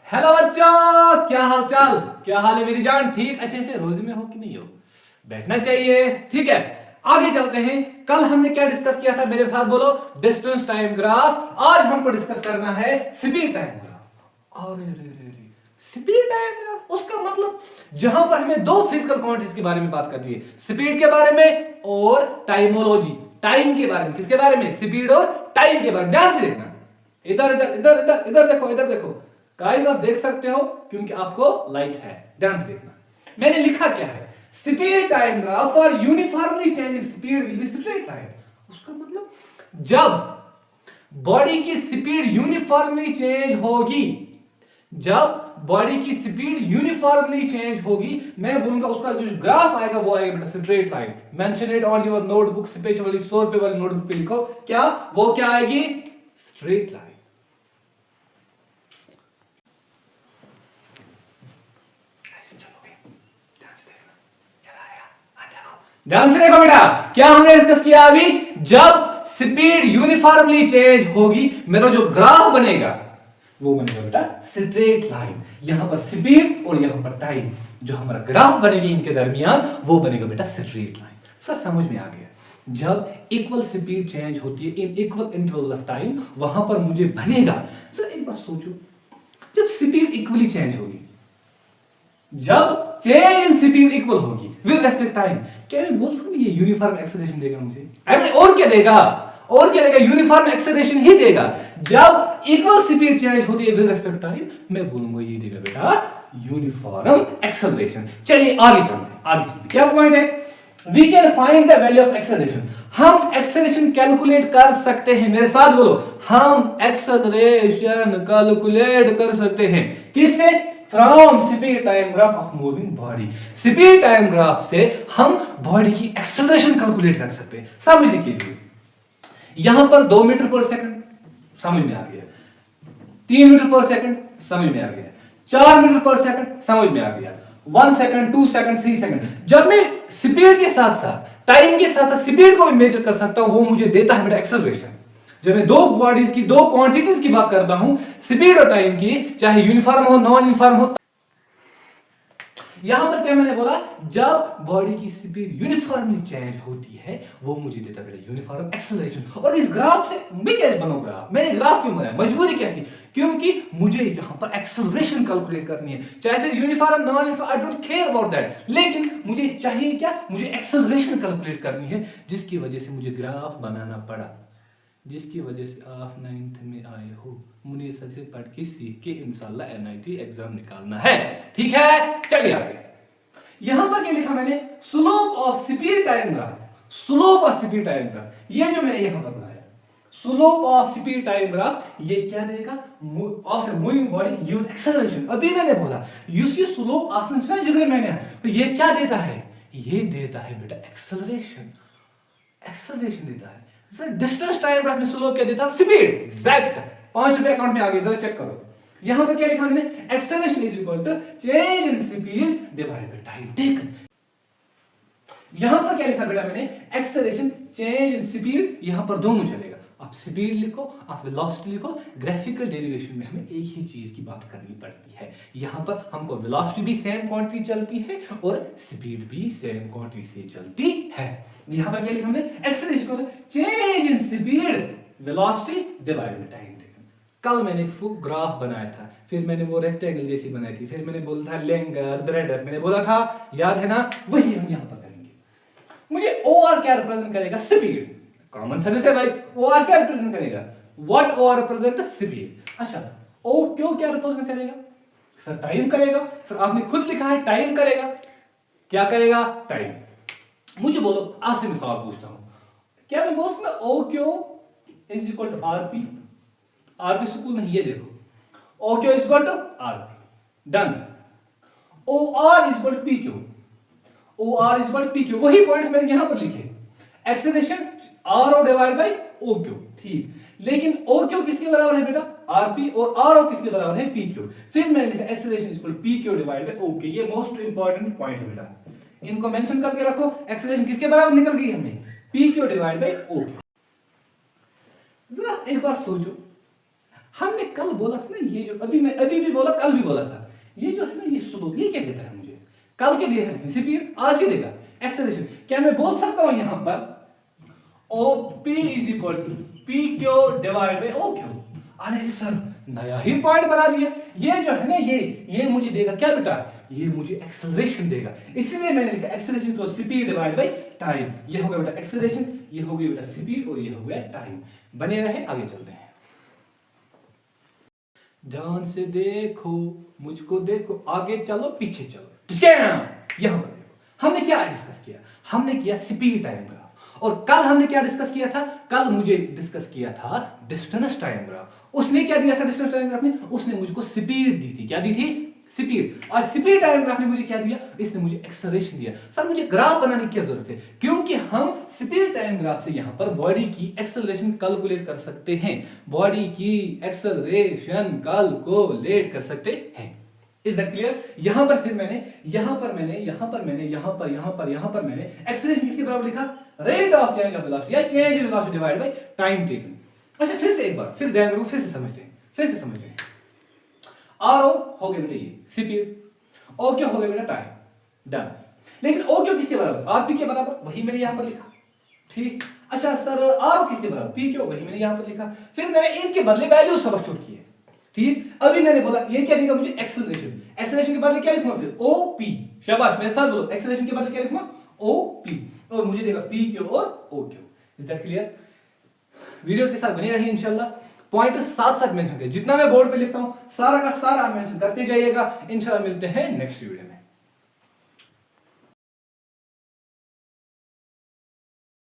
Hello बच्चों, क्या हाल चाल, क्या हाल है मेरी जान? ठीक अच्छे से रोजे में हो कि नहीं हो? बैठना चाहिए, ठीक है। आगे चलते हैं। कल हमने क्या डिस्कस किया था? मेरे साथ बोलो। Distance time graph. आज हमको डिस्कस करना है स्पीड टाइम ग्राफ। अरे रे रे रे, स्पीड टाइम ग्राफ, उसका मतलब जहां पर हमें दो फिजिकल क्वांटिटीज के बारे में बात करनी है, स्पीड के बारे में और टाइमोलॉजी, टाइम के बारे में। किसके बारे में? स्पीड और टाइम के बारे में। ध्यान से देखना। इधर इधर इधर इधर इधर देखो, इधर देखो गाइस, आप देख सकते हो क्योंकि आपको लाइट है। ध्यान से देखना मैंने लिखा क्या है। Speed time graph for uniformly changing speed will be straight line. उसका मतलब जब बॉडी की स्पीड यूनिफॉर्मली चेंज होगी, जब बॉडी की स्पीड यूनिफॉर्मली चेंज होगी, मैं बोलूंगा उसका जो ग्राफ आएगा वो आएगा बेटा straight line. Mention it on your notebook, specially 100 रुपए वाली नोटबुक पे लिखो। क्या वो क्या आएगी? Straight line. ध्यान से देखो बेटा, क्या हमने डिस्कस किया अभी? जब स्पीड यूनिफॉर्मली चेंज होगी, मेरा जो ग्राफ बनेगा वो बनेगा बेटा स्ट्रेट लाइन। यहां पर स्पीड और यहां पर टाइम, जो हमारा ग्राफ बनेगी इनके दरमियान, वो बनेगा बेटा स्ट्रेट लाइन। सर समझ में आ गया? जब इक्वल स्पीड चेंज होती है in equal interval of time, वहां पर मुझे बनेगा। सर एक बात सोचो, जब स्पीड इक्वली चेंज होगी, जब चेंज इन स्पीड इक्वल होगी विद रेस्पेक्ट टाइम, क्या मैं बोल सकता हूं ये यूनिफॉर्म एक्सेलरेशन देगा मुझे? अरे और क्या देगा? और क्या देगा? यूनिफॉर्म एक्सेलरेशन ही देगा। जब इक्वल स्पीड चेंज होती है विद रेस्पेक्ट टाइम, मैं बोलूंगा ये देगा बेटा यूनिफॉर्म एक्सेलरेशन। चलिए आगे चलते हैं, आगे चलते हैं। क्या पॉइंट है? We can find the value of acceleration. हम एक्सेलरेशन कैलकुलेट कर सकते हैं। मेरे साथ बोलो, हम एक्सेलरेशन कैलकुलेट कर सकते हैं। किससे? From speed time graph of moving body. Speed time graph से हम बॉडी की एक्सेलरेशन कैलकुलेट कर सकते हैं। समझने के लिए यहां पर 2 मीटर पर सेकंड समझ में आ गया, 3 मीटर पर सेकंड समझ में आ गया, 4 मीटर पर सेकंड समझ में आ गया, 1 सेकंड, 2 सेकंड, 3 सेकंड। जब मैं स्पीड के साथ साथ टाइम के साथ साथ स्पीड को भी मेजर कर सकता हूं, वो मुझे देता है मेरा एक्सेलरेशन। जब मैं दो बॉडीज की, दो क्वांटिटीज की बात करता हूं, स्पीड और टाइम की, चाहे यूनिफॉर्म हो नॉन यूनिफॉर्म हो, यहां पर क्या मैंने बोला? जब बॉडी की स्पीड यूनिफॉर्मली चेंज होती है, वो मुझे देता है यूनिफॉर्म एक्सेलरेशन। और इस ग्राफ से मैं कैसे बनाऊं ग्राफ? मैंने ग्राफ क्यों बनाया? मजबूरी क्या थी? क्योंकि मुझे यहां पर एक्सेलरेशन कैलकुलेट करनी है, चाहे फिर uniform non uniform, I don't care about that. लेकिन मुझे चाहिए क्या? मुझे एक्सेलरेशन कैलकुलेट करनी है, जिसकी वजह से मुझे ग्राफ बनाना पड़ा, जिसकी वजह से आप 9th में आए हो। मुझे से पढ़ के सीख के इंशाल्लाह एनआईटी एग्जाम निकालना है। ठीक है, चलिए आगे। यहां पर क्या लिखा मैंने? Slope of speed time graph. Slope of speed time graph, ये जो मैंने यहां पर बनाया, slope of speed time graph, ये क्या देगा? Of a moving body use acceleration. अभी मैंने बोला यू सी स्लोप आसन चला जिधर मैंने, तो ये क्या देता है? ये देता है बेटा एक्सेलरेशन। एक्सेलरेशन देता है। सर डिस्टेंस टाइम ग्राफ में स्लोप क्या देता है? स्पीड। एग्जैक्ट। 5 रुपए अकाउंट में आ गए, जरा चेक करो। यहां पर क्या लिखा हमने? Acceleration is equal to change in speed divided by time taken. यहां पर क्या लिखा बेटा मैंने? एक्सेलरेशन चेंज इन स्पीड, यहां पर दोनों चलेगा। आप स्पीड लिखो, आप वेलोसिटी लिखो, ग्राफिकल डेरिवेशन में हमें एक ही चीज की बात करनी पड़ती है। यहां पर हमको वेलोसिटी भी सेम क्वांटिटी चलती है और स्पीड भी सेम क्वांटिटी से चलती है। यहां पर क्या लिखा हमने? Acceleration change in speed velocity divided by time taken. कल मैंने ग्राफ बनाया था, फिर मैंने वो रेक्टेंगल जैसी बनाई थी, फिर मैंने बोला था लेंगर ब्रेडर, मैंने बोला था, याद है ना? वही हम यहां पर करेंगे। मुझे ओआर क्या रिप्रेजेंट करेगा? स्पीड। कॉमन सेंस है भाई। ओआर क्या रिप्रेजेंट करेगा? What OR represent? स्पीड। अच्छा, ओ क्यों क्या रिप्रेजेंट करेगा? सर टाइम करेगा। सर आपने खुद लिखा है टाइम करेगा। क्या करेगा? टाइम। मुझे बोलो, आपसे मैं सवाल पूछता हूं, क्या मैं बोल सकता O Q is equal to RP? RP school नहीं, ये देखो, O Q is equal to RP. Done. O R is equal to P Q. O R is equal to P Q, वही पॉइंट्स मैंने यहां पर लिखे। Acceleration R O divide by O Q. ठीक, लेकिन ओ क्यू किसके बराबर है बेटा? आरपी। और आर ओ किसके बराबर है? P Q. फिर मैंने लिखा acceleration is equal to P Q divide by O Q. ये मोस्ट इंपॉर्टेंट पॉइंट है बेटा, इनको मेंशन करके रखो। एक्सेलरेशन किसके बराबर निकल गई हमें? P Q divide by O Q. जरा एक बार सोचो, हमने कल बोला था ना, ये जो अभी मैं अभी भी बोला, कल भी बोला था, ये जो है ना ये स्लोप, ये क्या देता है मुझे? कल के दिया है स्पीड, आज ही देगा एक्सेलरेशन। क्या मैं बोल सकता हूं यहां पर OP is equal to P Q divide by O Q? अरे सर नया ही पॉइंट बना दिया। ये जो है ना ये मुझे देगा क्या बेटा? ये मुझे एक्सेलरेशन देगा, इसलिए मैंने लिखा एक्सेलरेशन तो स्पीड डिवाइड बाई टाइम। ये हो गया बेटा एक्सेलरेशन, ये हो गया बेटा स्पीड, और ये हो गया टाइम। बने रहे, आगे चलते हैं। ध्यान से देखो, मुझको देखो, आगे चलो पीछे चलो। यहां पर देखो, हमने क्या डिस्कस किया? हमने किया स्पीड टाइम ग्राफ। और कल हमने क्या डिस्कस किया था? कल मुझे डिस्कस किया था डिस्टेंस टाइम ग्राफ। उसने क्या दिया था डिस्टेंस टाइम ग्राफ ने? उसने मुझको स्पीड दी थी। क्या दी थी? स्पीड। और स्पीड टाइम ग्राफ ने मुझे क्या दिया? इसने मुझे एक्सेलरेशन दिया। सर मुझे ग्राफ बनाने की क्या जरूरत है? क्योंकि हम स्पीड टाइम ग्राफ से यहां पर बॉडी की एक्सेलरेशन कैलकुलेट कर सकते हैं। बॉडी की एक्सेलरेशन कैलकुलेट कर सकते हैं। Is that clear? यहां पर फिर मैंने एक्सेलरेशन किसके बराबर लिखा? Rate of change of velocity या change in velocity divide by time taken. अच्छा फिर से एक बार फिर डायग्राम को फिर से समझते हैं। आर ओ हो गया बेटा ये स्पीड, ओ क्या हो गया बेटा? टाइम। डन। लेकिन ओ क्यों किसके बराबर? आर पी के बराबर, वही मैंने यहां पर लिखा। ठीक। अच्छा सर आर ओ किसके बराबर? पी क्यू, वही मैंने यहां पर लिखा। फिर मैंने इनके बदले वैल्यू सब्स्टिट्यूट किए। ठीक। अभी मैंने बोला ये क्या देगा मुझे? एक्सेलरेशन। एक्सेलरेशन के बदले क्या लिखूंगा फिर? O P. शाबाश, मेरे साथ बोलो, एक्सेलरेशन के बदले क्या लिखूंगा? ओ पी, और मुझे देगा पी क्यू और O Q. Is that clear? Videos के साथ बने रहिए इंशाल्लाह। पॉइंट साथ साथ मेंशन करिए, जितना मैं बोर्ड पे लिखता हूं सारा का सारा मेंशन करते जाइएगा। इंशाल्लाह मिलते हैं नेक्स्ट वीडियो में।